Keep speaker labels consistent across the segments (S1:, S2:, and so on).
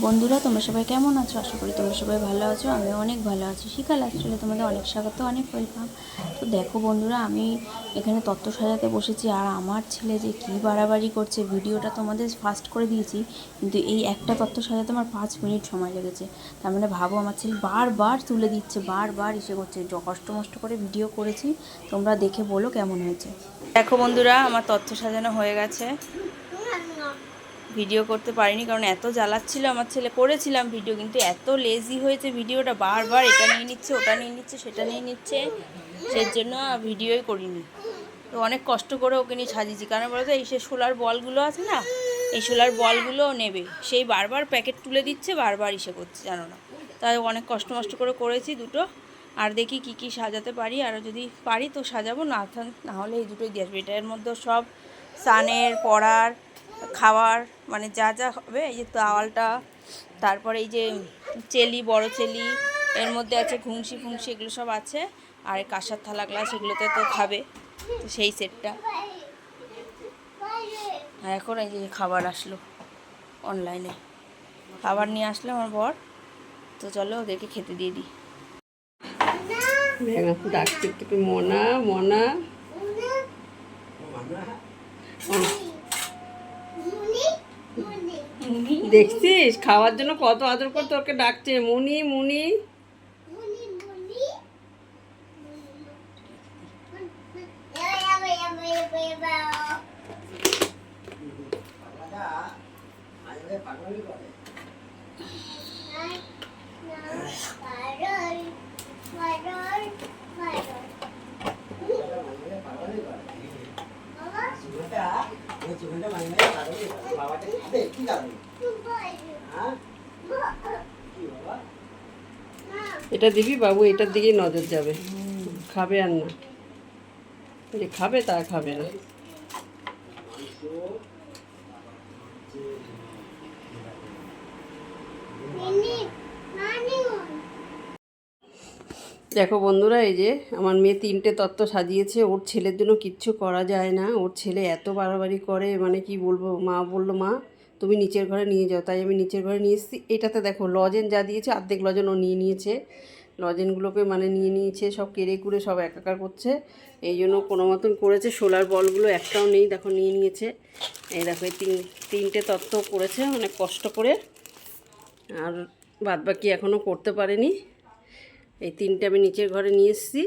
S1: বন্ধুরা, তোমরা সবাই কেমন আছো? আশা করি তোমরা সবাই ভালো আছো। আমি অনেক ভালো আছি। শিখা লাইফস্টাইলে তোমাদের অনেক স্বাগত, অনেক ওয়েলকাম। তো দেখো বন্ধুরা, আমি এখানে তত্ত্ব সাজাতে বসেছি, আর আমার ছেলে যে কী বাড়াবাড়ি করছে। ভিডিওটা তোমাদের ফাস্ট করে দিয়েছি, কিন্তু এই একটা তত্ত্ব সাজাতে আমার 5 মিনিট সময় লেগেছে। তার মানে ভাবো, আমার ছেলে বারবার তুলে দিচ্ছে, বারবার ইসে করছে। কষ্ট মষ্ট করে ভিডিও করেছি, তোমরা দেখে বলো কেমন হয়েছে। দেখো বন্ধুরা, আমার তত্ত্ব সাজানো হয়ে গেছে। ভিডিও করতে পারিনি কারণ এত জ্বালাচ্ছিল আমার ছেলে। করেছিলাম ভিডিও, কিন্তু এত লেজি হয়েছে ভিডিওটা, বারবার এটা নিয়ে নিচ্ছে, ওটা নিয়ে নিচ্ছে, সেটা নিয়ে নিচ্ছে, সেই জন্য ভিডিওই করিনি। তো অনেক কষ্ট করে ওকে নিয়ে সাজিয়েছি, কারণ বলতো এই সে সোলার বলগুলো আছে না, এই সোলার বলগুলো নেবে, সেই বারবার প্যাকেট তুলে দিচ্ছে, বারবার ইসে করছে, জানো না। তাই অনেক কষ্ট মষ্ট করে করেছি দুটো। আর দেখি কি কি সাজাতে পারি, আর যদি পারি তো সাজাবো, না হলে এই দুটোই দিয়ে আসবে। এটার মধ্যে সব সানের, পড়ার, খাওয়ার, মানে যা যা হবে, এই যে তাওয়ালটা, তারপরে এই যে চেলি, বড় চেলি, এর মধ্যে আছে ঘুংসি ফুংসি, এগুলো সব আছে। আর কাঁসার থালা গ্লাস, এগুলোতে তো খাবে, তো সেই সেটটা। আর এখন এই যে খাবার আসলো অনলাইনে, খাবার নিয়ে আসলো আমার বর। তো চলো ওদেরকে খেতে দিয়ে দিই।
S2: ডাকছে তোকে মনা মনা। দেখছিস খাওয়ার জন্য কত আদর করে তোকে ডাকছে, মুনি মুনি। এটা দিবি বাবু, এটার দিকেই নজর যাবে। খাবে আর না, যে খাবে তা খাবে না। দেখো বন্ধুরা, এই যে আমার মেয়ে 3টে তত্ত্ব সাজিয়েছে। ওর ছেলের জন্য কিচ্ছু করা যায় না, ওর ছেলে এত বাড়াবাড়ি করে, মানে কি বলবো। মা বললো, মা তুমি নিচের ঘরে নিয়ে যাও, তাই আমি নিচের ঘরে নিয়ে এসেছি। এটাতে দেখো লজেন যা দিয়েছে, অর্ধেক লজেন ও নিয়ে নিয়েছে। লজেনগুলোকে মানে নিয়ে নিয়েছে, সব কেড়ে কুড়ে সব একাকার করছে। এই জন্য কোনো মতন করেছে। সোলার বলগুলো একটাও নেই, দেখো নিয়ে নিয়েছে। এই দেখো এই তিনটে তত্ত্ব করেছে অনেক কষ্ট করে, আর বাদবাকি এখনও করতে পারেনি। এই 3টে আমি নিচের ঘরে নিয়ে এসেছি,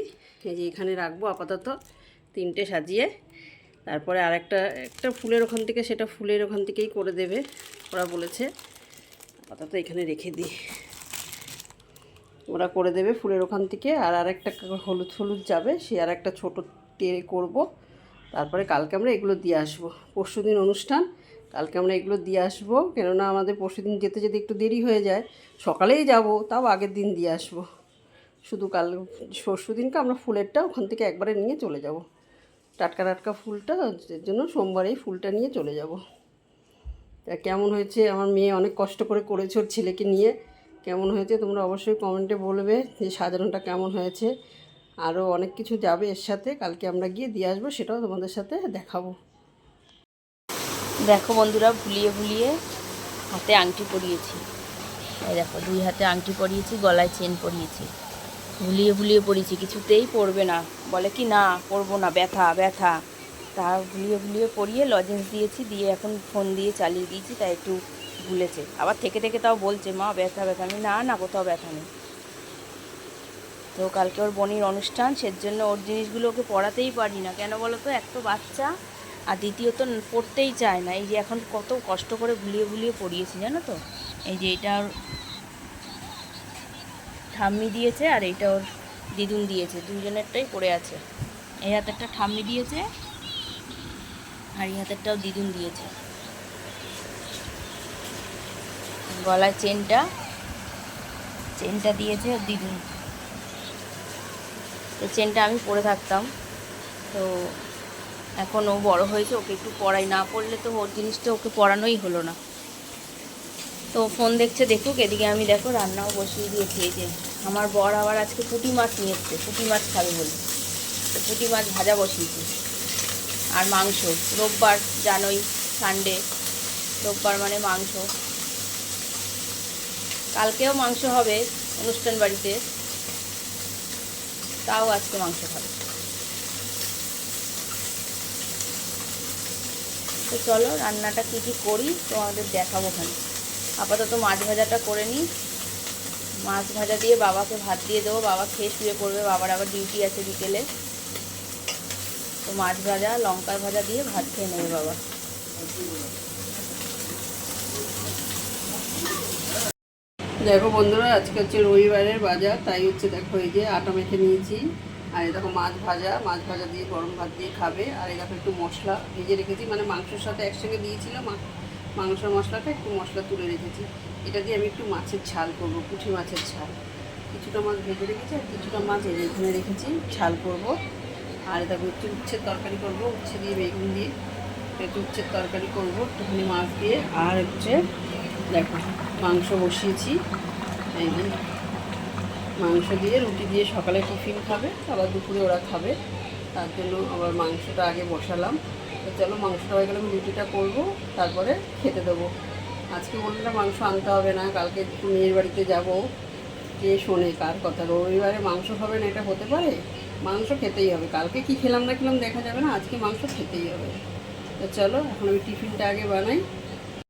S2: এই যে এখানে রাখবো আপাতত 3টে সাজিয়ে। তারপরে একটা ফুলের ওখান থেকে, সেটা ফুলের ওখান থেকেই করে দেবে ওরা বলেছে। আপাতত এখানে রেখে দিই, ওরা করে দেবে ফুলের ওখান থেকে। আর আরেকটা হলুদ হলুদ যাবে, সে আর একটা ছোটো টেরে করব। তারপরে কালকে আমরা এগুলো দিয়ে আসবো। পরশুদিন অনুষ্ঠান, কালকে আমরা এগুলো দিয়ে আসবো। কেননা আমাদের পরশুদিন যেতে যেতে একটু দেরি হয়ে যায়, সকালেই যাব, তাও আগের দিন দিয়ে আসবো। শুধু পরশু দিনকে আমরা ফুলেরটা ওখান থেকে একবারে নিয়ে চলে যাব। টাটকা টাটকা ফুলটা, এর জন্য সোমবারেই ফুলটা নিয়ে চলে যাব। তা কেমন হয়েছে, আমার মেয়ে অনেক কষ্ট করে করেছে ওর ছেলেকে নিয়ে। কেমন হয়েছে তোমরা অবশ্যই কমেন্টে বলবে যে সাজানোটা কেমন হয়েছে। আরও অনেক কিছু যাবে এর সাথে, কালকে আমরা গিয়ে দিয়ে আসবো, সেটাও তোমাদের সাথে দেখাবো।
S1: দেখো বন্ধুরা, ভুলিয়ে ভুলিয়ে হাতে আংটি পরিয়েছি। এই দেখো, 2 হাতে আংটি পরিয়েছি, গলায় চেন পরিয়েছি। ভুলিয়ে ভুলিয়ে পরিয়েছি, কিছুতেই পরবে না, বলে কি না পরবো না, ব্যথা ব্যথা। তা ভুলিয়ে ভুলিয়ে পরিয়ে লজেন্স দিয়েছি, দিয়ে এখন ফোন দিয়ে চালিয়ে দিয়েছি, তাই একটু ভুলেছে। আবার থেকে থেকে তাও বলছে, মা ব্যথা ব্যথা। আমি না কোথাও ব্যথা নেই। তো কালকে ওর বোনের অনুষ্ঠান, সেজন্য ওর জিনিসগুলো ওকে পড়াতেই পারি না। কেন বলো তো, এক তো বাচ্চা, আর দ্বিতীয়ত পড়তেই চায় না। এই যে এখন কত কষ্ট করে ভুলিয়ে ভুলিয়ে পড়িয়েছি, জানো তো। এই যে এটা ওর ঠাম্মি দিয়েছে, আর এইটা ওর দিদুন দিয়েছে, দুজনেরটাই পড়ে আছে। এই হাতেরটা ঠাম্মি দিয়েছে, আর এই হাতেরটাও দিদুন দিয়েছে। গলায় চেনটা দিয়েছে ওর দিদুন। তো চেনটা আমি পরে থাকতাম, তো এখন ও বড় হয়েছে, ওকে একটু পড়াই, না পড়লে তো ওর জিনিসটা ওকে পড়ানোই হলো না। তো ফোন দেখছে, দেখুক। এদিকে আমি দেখো রান্নাও বসিয়ে দিয়েছি। এই যে আমার বর আবার আজকে পুঁটি মাছ নিয়ে এসছে, পুঁটি মাছ খাবে বলে, তো পুঁটি মাছ ভাজা বসিয়েছি। আর মাংস, রোববার জানোই, সানডে, রোববার মানে মাংস। কালকেও মাংস হবে অনুষ্ঠান বাড়িতে, তাও আজকে মাংস খাবে। তো চলো রান্নাটা কী কী করি তোমাদের দেখাবো ওখানে। আপাতত মাছ ভাজাটা করে নিই। মাছ ভাজা দিয়ে বাবাকে ভাত দিয়ে দেবো, বাবা খেয়ে শুয়ে পড়বে, বাবার আবার ডিউটি আছে বিকেলে। তো মাছ ভাজা লঙ্কা ভাজা দিয়ে ভাত খেয়ে নেবে বাবা।
S2: দেখো বন্ধুরা, আজকে হচ্ছে রবিবারের বাজার, তাই হচ্ছে দেখো এই যে আটা মেখে নিয়েছি, আর এই দেখো মাছ ভাজা দিয়ে গরম ভাত দিয়ে খাবে। আর এই দেখো একটু মশলা ভেজে রেখেছি, মানে মাংসের সাথে একসঙ্গে দিয়েছিল মাংসের মশলাটা, একটু মশলা তুলে রেখেছি। এটা দিয়ে আমি একটু মাছের ঝাল করবো, পুঁটি মাছের ঝাল। কিছুটা মাছ ভেজে রেখেছি আর কিছুটা মাছ এখানে রেখেছি, ঝাল করব। আর দেখো একটু উচ্ছের তরকারি করবো, উচ্ছে দিয়ে বেগুন দিয়ে একটু উচ্ছের তরকারি করবো একটুখানি মাছ দিয়ে। আর হচ্ছে দেখো মাংস বসিয়েছি, এই যে মাংস দিয়ে রুটি দিয়ে সকালে টিফিন খাবে, আবার দুপুরে ওরা খাবে, তার জন্য আবার মাংসটা আগে বসালাম। তো চলো মাংসটা হয়ে গেলে আমি রুটিটা করবো, তারপরে খেতে দেবো। আজকে বললাম মাংস আনতে হবে না, কালকে মেয়ের বাড়িতে যাব, কে শোনে কার কথা। রবিবারে মাংস খাবে না এটা হতে পারে? মাংস খেতেই হবে, কালকে কি খেলাম না খেলাম দেখা যাবে না, আজকে মাংস খেতেই হবে। তো চলো এখন আমি টিফিনটা আগে বানাই।